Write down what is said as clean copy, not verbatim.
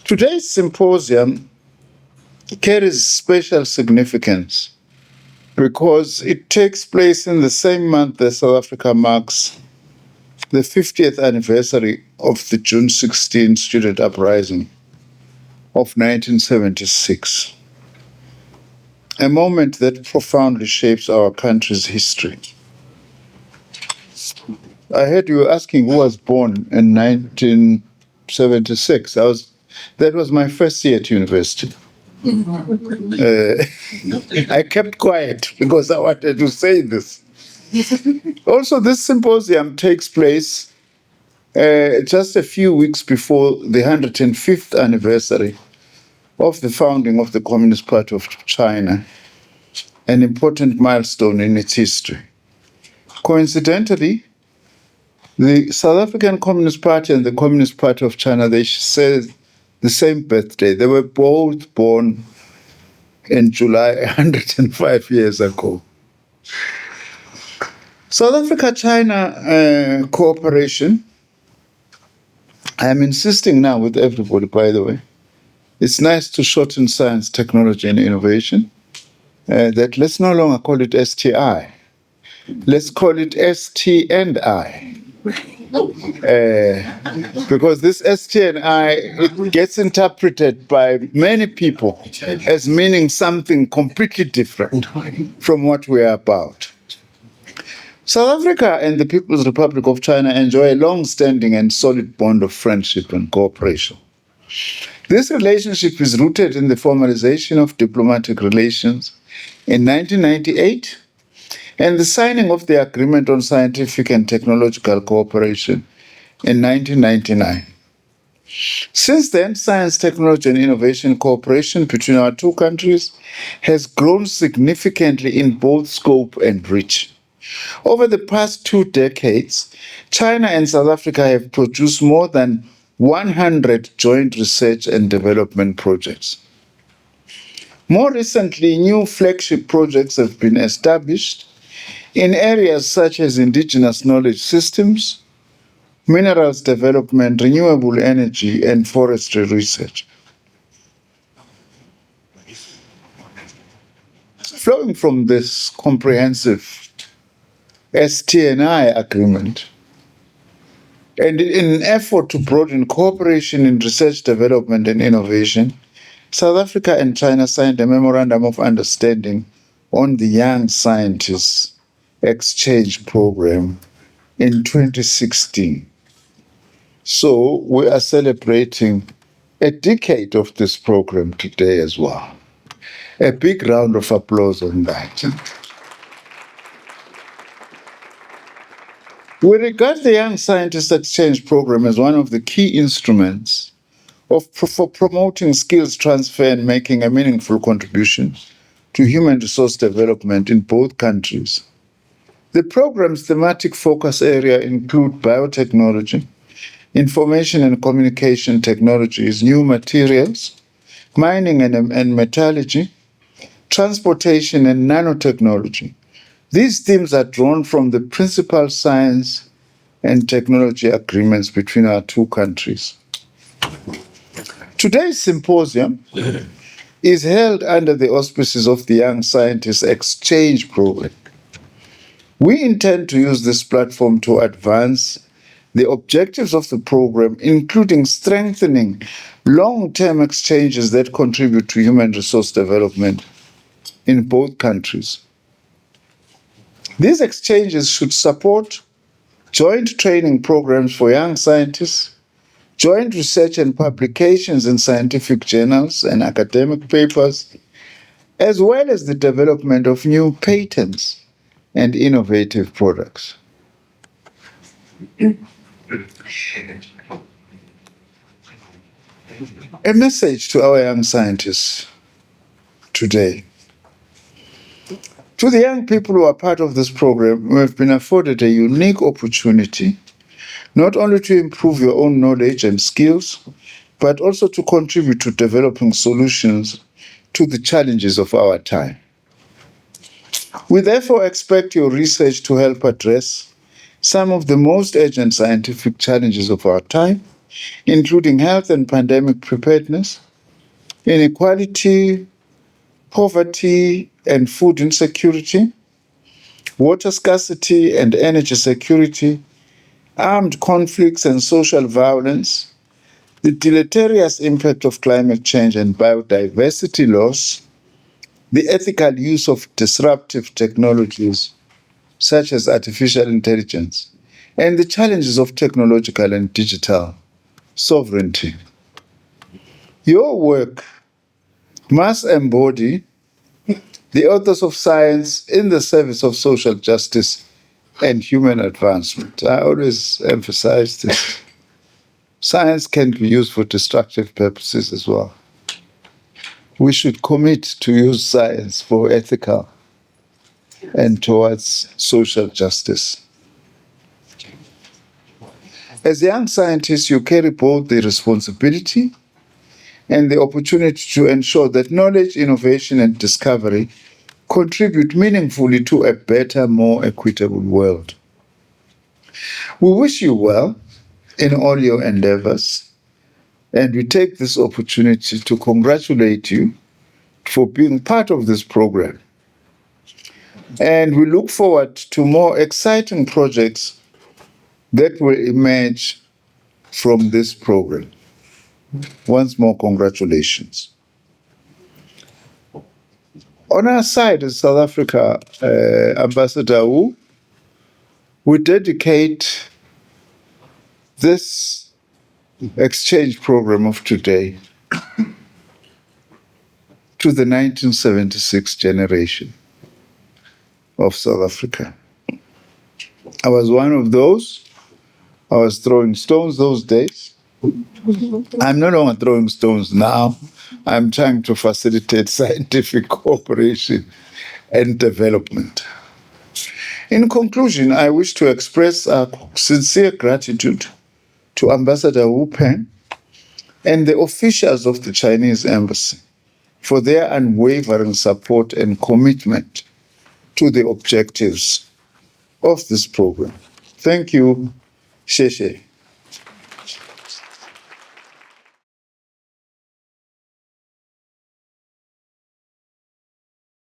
Today's symposium carries special significance because it takes place in the same month that South Africa marks the 50th anniversary of the June 16 student uprising of 1976, a moment that profoundly shapes our country's history. I heard you were asking who was born in 1976. That was my first year at university. I kept quiet because I wanted to say this. Also, this symposium takes place just a few weeks before the 105th anniversary of the founding of the Communist Party of China, an important milestone in its history. Coincidentally, the South African Communist Party and the Communist Party of China, they share the same birthday. They were both born in July 105 years ago. South Africa-China cooperation, I'm insisting now with everybody, by the way, it's nice to shorten science, technology, and innovation, that let's no longer call it STI. Let's call it ST&I. Because this ST&I, it gets interpreted by many people as meaning something completely different from what we are about. South Africa and the People's Republic of China enjoy a long-standing and solid bond of friendship and cooperation. This relationship is rooted in the formalization of diplomatic relations in 1998 and the signing of the Agreement on Scientific and Technological Cooperation in 1999. Since then, science, technology, and innovation cooperation between our two countries has grown significantly in both scope and reach. Over the past 2 decades, China and South Africa have produced more than 100 joint research and development projects. More recently, new flagship projects have been established in areas such as indigenous knowledge systems, minerals development, renewable energy, and forestry research. Flowing from this comprehensive ST&I agreement, and in an effort to broaden cooperation in research, development, and innovation, South Africa and China signed a memorandum of understanding on the Young Scientists Exchange Program in 2016. So we are celebrating a decade of this program today as well. A big round of applause on that. We regard the Young Scientists Exchange Program as one of the key instruments for promoting skills transfer and making a meaningful contribution to human resource development in both countries. The program's thematic focus area include biotechnology, information and communication technologies, new materials, mining and metallurgy, transportation and nanotechnology. These themes are drawn from the principal science and technology agreements between our two countries. Today's symposium is held under the auspices of the Young Scientists Exchange Program. We intend to use this platform to advance the objectives of the program, including strengthening long-term exchanges that contribute to human resource development in both countries. These exchanges should support joint training programs for young scientists, joint research and publications in scientific journals and academic papers, as well as the development of new patents and innovative products. A message to our young scientists today. To the young people who are part of this program, we have been afforded a unique opportunity not only to improve your own knowledge and skills, but also to contribute to developing solutions to the challenges of our time. We therefore expect your research to help address some of the most urgent scientific challenges of our time including health and pandemic preparedness, inequality, poverty and food insecurity, water scarcity and energy security, armed conflicts and social violence, the deleterious impact of climate change and biodiversity loss, the ethical use of disruptive technologies such as artificial intelligence, and the challenges of technological and digital sovereignty. Your work must embody the ethos of science in the service of social justice and human advancement. I always emphasize this. Science can be used for destructive purposes as well. We should commit to use science for ethical and towards social justice. As young scientists, you carry both the responsibility and the opportunity to ensure that knowledge, innovation, and discovery contribute meaningfully to a better, more equitable world. We wish you well in all your endeavors, and we take this opportunity to congratulate you for being part of this program. And we look forward to more exciting projects that will emerge from this program. Once more, congratulations. On our side as South Africa, Ambassador Wu, we dedicate this exchange program of today to the 1976 generation of South Africa. I was one of those. I was throwing stones those days. I'm no longer throwing stones now. I'm trying to facilitate scientific cooperation and development. In conclusion, I wish to express our sincere gratitude to Ambassador Wu Peng and the officials of the Chinese Embassy for their unwavering support and commitment to the objectives of this program. Thank you. Xie xie.